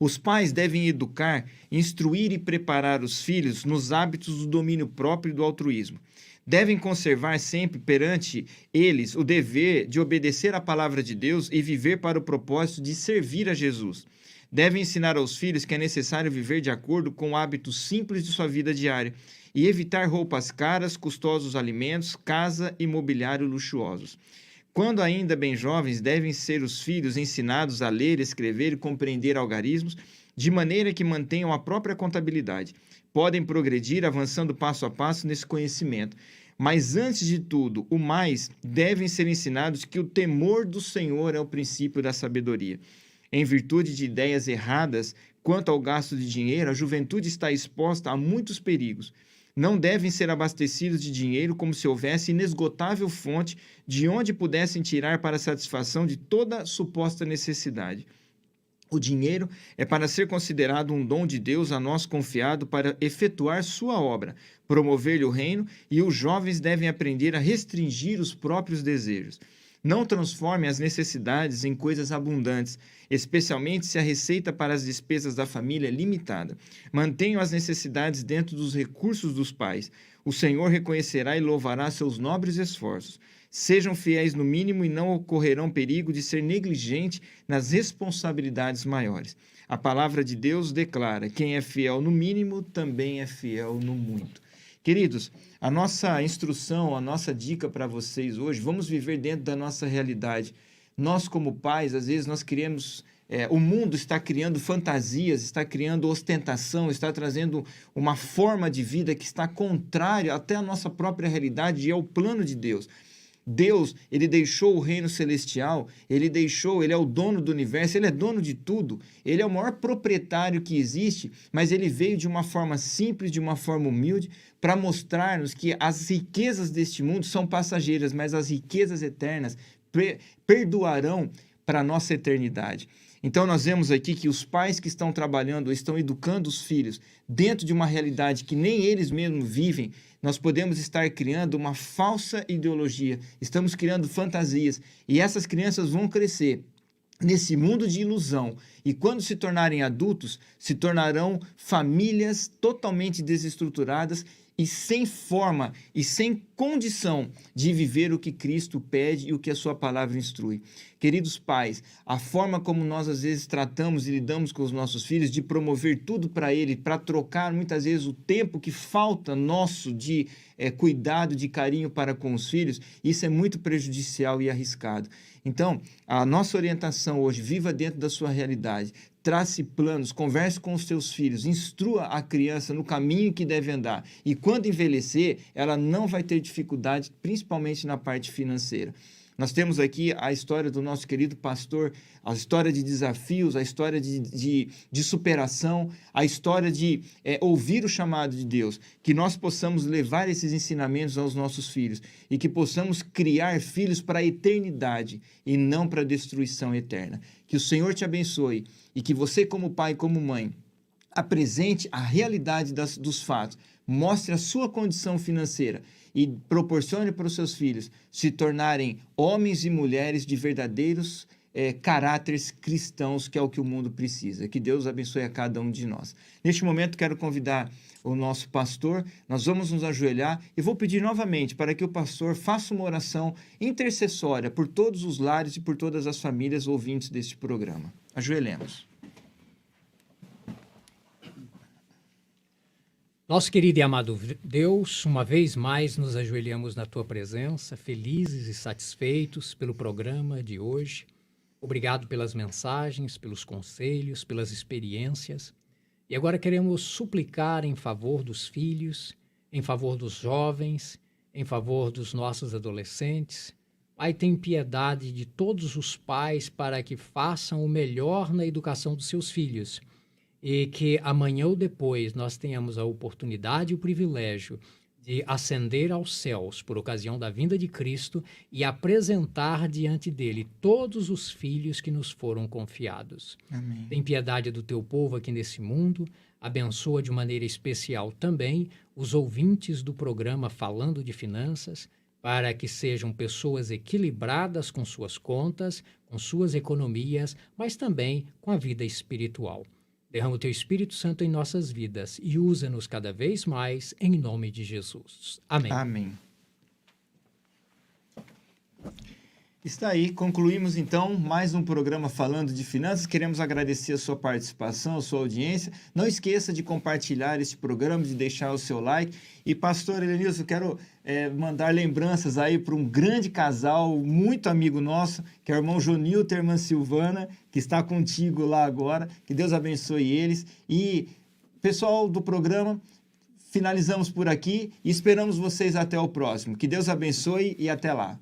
S1: Os pais devem educar, instruir e preparar os filhos nos hábitos do domínio próprio e do altruísmo. Devem conservar sempre perante eles o dever de obedecer à palavra de Deus e viver para o propósito de servir a Jesus. Devem ensinar aos filhos que é necessário viver de acordo com hábitos simples de sua vida diária e evitar roupas caras, custosos alimentos, casa e mobiliário luxuosos. Quando ainda bem jovens, devem ser os filhos ensinados a ler, escrever e compreender algarismos, de maneira que mantenham a própria contabilidade. Podem progredir avançando passo a passo nesse conhecimento. Mas antes de tudo, o mais, devem ser ensinados que o temor do Senhor é o princípio da sabedoria. Em virtude de ideias erradas quanto ao gasto de dinheiro, a juventude está exposta a muitos perigos. Não devem ser abastecidos de dinheiro como se houvesse inesgotável fonte de onde pudessem tirar para a satisfação de toda suposta necessidade. O dinheiro é para ser considerado um dom de Deus a nós confiado para efetuar sua obra, promover-lhe o reino, e os jovens devem aprender a restringir os próprios desejos. Não transforme as necessidades em coisas abundantes, especialmente se a receita para as despesas da família é limitada. Mantenham as necessidades dentro dos recursos dos pais. O Senhor reconhecerá e louvará seus nobres esforços. Sejam fiéis no mínimo e não ocorrerão perigo de ser negligente nas responsabilidades maiores. A palavra de Deus declara: quem é fiel no mínimo também é fiel no muito. Queridos, a nossa instrução, a nossa dica para vocês hoje, vamos viver dentro da nossa realidade. Nós, como pais, às vezes nós queremos... o mundo está criando fantasias, está criando ostentação, está trazendo uma forma de vida que está contrária até à nossa própria realidade e ao plano de Deus. Deus, ele deixou o reino celestial, ele é o dono do universo, ele é dono de tudo, ele é o maior proprietário que existe, mas ele veio de uma forma simples, de uma forma humilde, para mostrar-nos que as riquezas deste mundo são passageiras, mas as riquezas eternas perdoarão para a nossa eternidade. Então, nós vemos aqui que os pais que estão trabalhando, estão educando os filhos dentro de uma realidade que nem eles mesmos vivem, nós podemos estar criando uma falsa ideologia, estamos criando fantasias, e essas crianças vão crescer nesse mundo de ilusão, e quando se tornarem adultos, se tornarão famílias totalmente desestruturadas e sem forma e sem condição de viver o que Cristo pede e o que a sua palavra instrui. Queridos pais, a forma como nós às vezes tratamos e lidamos com os nossos filhos, de promover tudo para ele, para trocar muitas vezes o tempo que falta nosso de cuidado, de carinho para com os filhos, isso é muito prejudicial e arriscado. Então, a nossa orientação hoje: viva dentro da sua realidade, trace planos, converse com os seus filhos, instrua a criança no caminho que deve andar, e quando envelhecer, ela não vai ter dificuldade, principalmente na parte financeira. Nós temos aqui a história do nosso querido pastor, a história de desafios, a história de superação, a história de ouvir o chamado de Deus, que nós possamos levar esses ensinamentos aos nossos filhos e que possamos criar filhos para a eternidade e não para a destruição eterna. Que o Senhor te abençoe e que você, como pai e como mãe, apresente a realidade dos fatos, mostre a sua condição financeira e proporcione para os seus filhos se tornarem homens e mulheres de verdadeiros caráteres cristãos, que é o que o mundo precisa. Que Deus abençoe a cada um de nós. Neste momento, quero convidar o nosso pastor, nós vamos nos ajoelhar e vou pedir novamente para que o pastor faça uma oração intercessória por todos os lares e por todas as famílias ouvintes deste programa. Ajoelhemos.
S2: Nosso querido e amado Deus, uma vez mais nos ajoelhamos na Tua presença, felizes e satisfeitos pelo programa de hoje. Obrigado pelas mensagens, pelos conselhos, pelas experiências. E agora queremos suplicar em favor dos filhos, em favor dos jovens, em favor dos nossos adolescentes. Pai, tem piedade de todos os pais para que façam o melhor na educação dos seus filhos. E que amanhã ou depois nós tenhamos a oportunidade e o privilégio de ascender aos céus por ocasião da vinda de Cristo e apresentar diante dele todos os filhos que nos foram confiados.
S1: Amém.
S2: Tem piedade do teu povo aqui nesse mundo, abençoa de maneira especial também os ouvintes do programa Falando de Finanças, para que sejam pessoas equilibradas com suas contas, com suas economias, mas também com a vida espiritual. Derrama o Teu Espírito Santo em nossas vidas e usa-nos cada vez mais, em nome de Jesus. Amém.
S1: Amém. Está aí, concluímos então mais um programa Falando de Finanças. Queremos agradecer a sua participação, a sua audiência. Não esqueça de compartilhar este programa, de deixar o seu like. E, pastor Elenilson, eu quero mandar lembranças aí para um grande casal, muito amigo nosso, que é o irmão Jonilton e a irmã Silvana, que está contigo lá agora. Que Deus abençoe eles. E, pessoal do programa, finalizamos por aqui e esperamos vocês até o próximo. Que Deus abençoe e até lá.